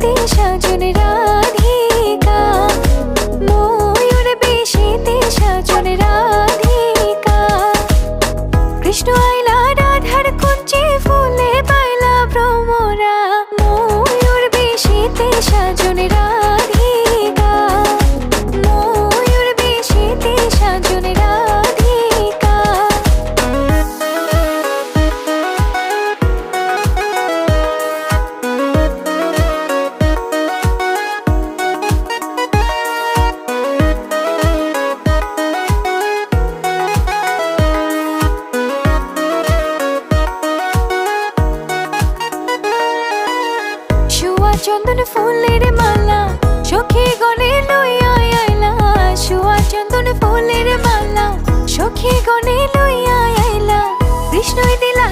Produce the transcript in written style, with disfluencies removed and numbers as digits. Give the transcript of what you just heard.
বেশেতে সাজন রাধিকা, ময়ূর বেশেতে সাজন রাধিকা। কৃষ্ণ আইলা রাধার কুঞ্জে ফুলে পাইলা ভ্রমরা, ময়ূর বেশেতে সাজন রাধিকা, ময়ূর বেশেতে সাজন রাধিকা। চন্দন ফুলের মালা সখী গনে লইয়া আইলা, শুয়া চন্দন ফুলের মালা সখী গনে লইয়া আইলা। কৃষ্ণই দিলা